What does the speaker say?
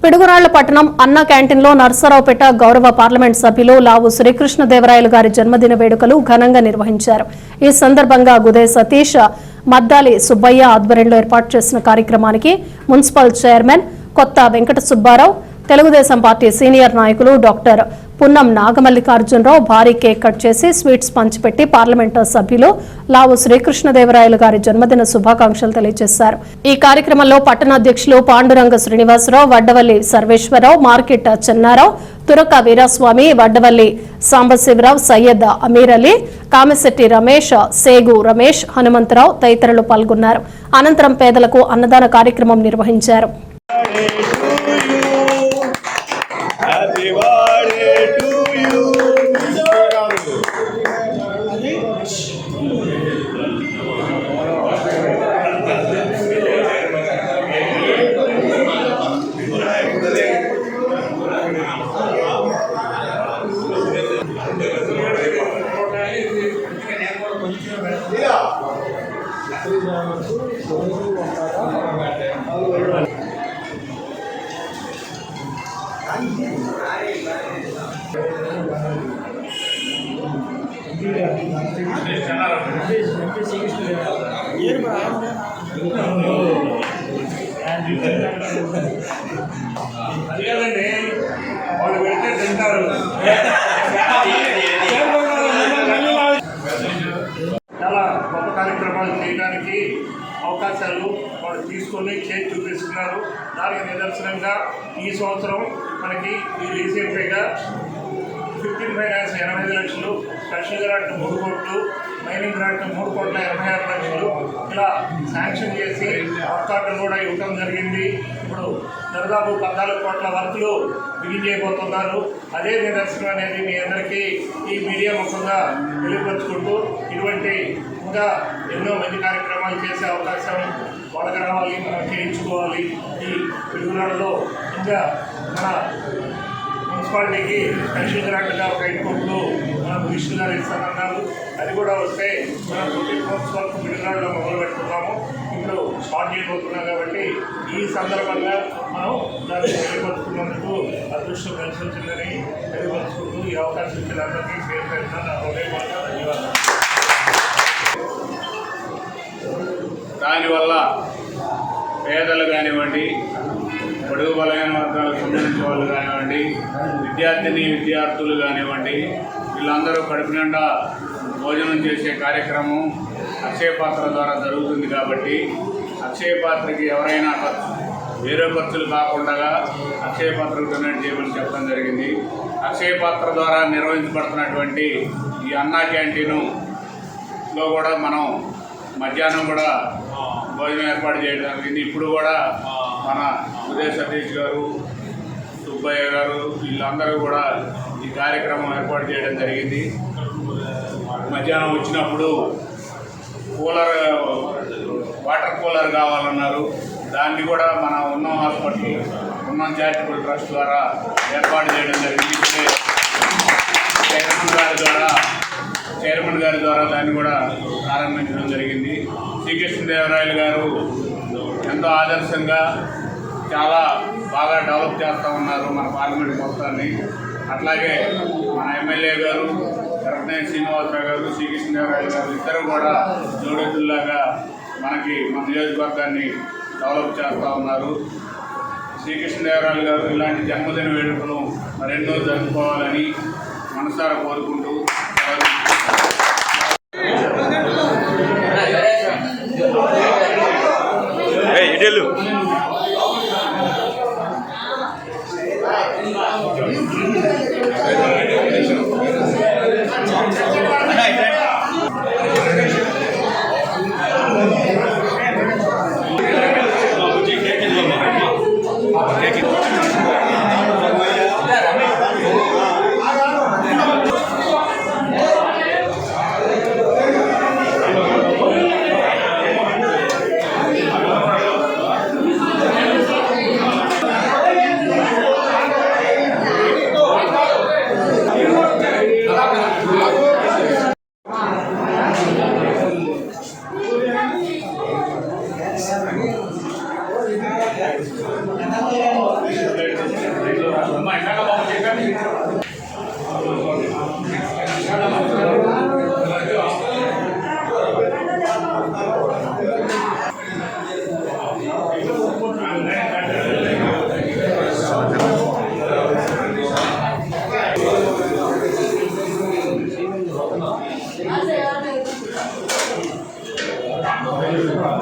పిడుగురాళ్ల పట్టణం అన్న క్యాంటీన్లో నర్సరావుపేట గౌరవ పార్లమెంట్ సభ్యులు లావు శ్రీకృష్ణదేవరాయలు గారి జన్మదిన వేడుకలు ఘనంగా నిర్వహించారు. ఈ సందర్భంగా గుదే సతీష్, మద్దాలి సుబ్బయ్య ఆధ్వర్యంలో ఏర్పాటు చేసిన కార్యక్రమానికి మున్సిపల్ చైర్మన్ కొత్త వెంకట సుబ్బారావు, తెలుగుదేశం పార్టీ సీనియర్ నాయకులు డాక్టర్ పున్నం నాగమల్లికార్జునరావు భారీ కేక్ కట్ చేసి స్వీట్స్ పంచిపెట్టి పార్లమెంటు సభ్యులు లావు శ్రీకృష్ణదేవరాయలు గారి జన్మదిన శుభాకాంక్షలు తెలియజేశారు. ఈ కార్యక్రమంలో పట్టణ అధ్యక్షులు పాండురంగ శ్రీనివాసరావు, వడ్డవల్లి సర్వేశ్వరరావు, మార్కెట్ చెన్నారావు, తురక వీరాస్వామి, వడ్డవల్లి సాంబశివరావు, సయ్యద్ అమీర్ అలీ, కామిశెట్టి రమేష్, సేగు రమేష్, హనుమంతరావు తదితరులు పాల్గొన్నారు. అనంతరం పేదలకు అన్నదాన కార్యక్రమం నిర్వహించారు. చాలా గొప్ప కార్యక్రమాలు చేయడానికి అవకాశాలు వాళ్ళు తీసుకొని చేసి చూపిస్తున్నారు. దానికి నిదర్శనంగా ఈ సంవత్సరం మనకి ఈ రీసెంట్గా 15 ఫైనాన్స్ 85 లక్షలు, స్పెషల్ గ్రాంట్ 3 కోట్లు, మైనింగ్ గ్రాంట్ 3,86 లక్షలు ఇలా శాంక్షన్ చేసి వర్కార్డులు కూడా ఇవ్వడం జరిగింది. ఇప్పుడు దాదాపు 14 కోట్ల వర్కులు బిగిన్ చేయబోతున్నారు. అదే నిదర్శనం అనేది మీ అందరికీ ఈ మీడియా ముఖంగా తెలియపరుచుకుంటూ ఇటువంటి ఇంకా ఎన్నో మంచి కార్యక్రమాలు చేసే అవకాశం వాళ్ళకి రావాలి, మనం చేయించుకోవాలి. ఈ పిడుగురాళ్ళలో ఇంకా మన మున్సిపాలిటీకి స్పెషల్ గ్రాంట్గా ఒక 5 కోట్లు మనం విష్ణు గారు ఇస్తానన్నారు. అది కూడా వస్తే మనం 14 కోట్స్ వరకు పిడుగురాళ్ళలో మొదలు పెట్టుకున్నాము. ఇప్పుడు స్టార్ట్ చేయబోతున్నాం కాబట్టి ఈ సందర్భంగా మనం దాన్ని తెలియపరుచుకున్నందుకు అదృష్టం కలిసి వచ్చిందని తెలియపరుచుకుంటూ ఈ అవకాశం ఇచ్చిన అందరికీ పేరు పేరున నా హృదయపూర్వక ధన్యవాదాలు. దానివల్ల పేదలు కానివ్వండి, పొడుగు బలమైన వర్గాలకు సంబంధించిన వాళ్ళు కానివ్వండి, విద్యార్థులు కానివ్వండి, వీళ్ళందరూ కడుపు నిండా భోజనం చేసే కార్యక్రమం అక్షయ పాత్ర ద్వారా జరుగుతుంది. కాబట్టి అక్షయ పాత్రకి ఎవరైనా వేరే ఖర్చులు కాకుండా అక్షయ పాత్రకు డొనేట్ చేయమని చెప్పడం జరిగింది. అక్షయ పాత్ర ద్వారా నిర్వహించబడుతున్నటువంటి ఈ అన్నా క్యాంటీన్లో కూడా మనం మధ్యాహ్నం కూడా భోజనం ఏర్పాటు చేయడం జరిగింది. ఇప్పుడు కూడా మన ఉదయ సతీష్ గారు, సుబ్బయ్య గారు వీళ్ళందరూ కూడా ఈ కార్యక్రమం ఏర్పాటు చేయడం జరిగింది. మధ్యాహ్నం వచ్చినప్పుడు వాటర్ కూలర్ కావాలన్నారు. దాన్ని కూడా మన ఉన్నం హాస్పిటల్, ఉన్నం చారిటబుల్ ట్రస్ట్ ద్వారా ఏర్పాటు చేయడం జరిగింది. చైర్మన్ గారి ద్వారా దాన్ని కూడా ప్రారంభించడం జరిగింది. శ్రీకృష్ణదేవరాయలు గారు ఎంతో ఆదర్శంగా చాలా బాగా డెవలప్ చేస్తూ ఉన్నారు మన పార్లమెంట్ మొత్తాన్ని. అట్లాగే మన ఎమ్మెల్యే గారు కరపనేని శ్రీనివాసరావు గారు, శ్రీకృష్ణదేవరాయలు గారు ఇద్దరు కూడా జోడెద్దుల్లాగా మనకి మన నియోజకవర్గాన్ని డెవలప్ చేస్తూ ఉన్నారు. శ్రీకృష్ణదేవరాయలు గారు ఇలాంటి జన్మదిన వేడుకలు మరెన్నో జరుపుకోవాలని మనసారా కోరుకుంటూ చేస్తున్నాం.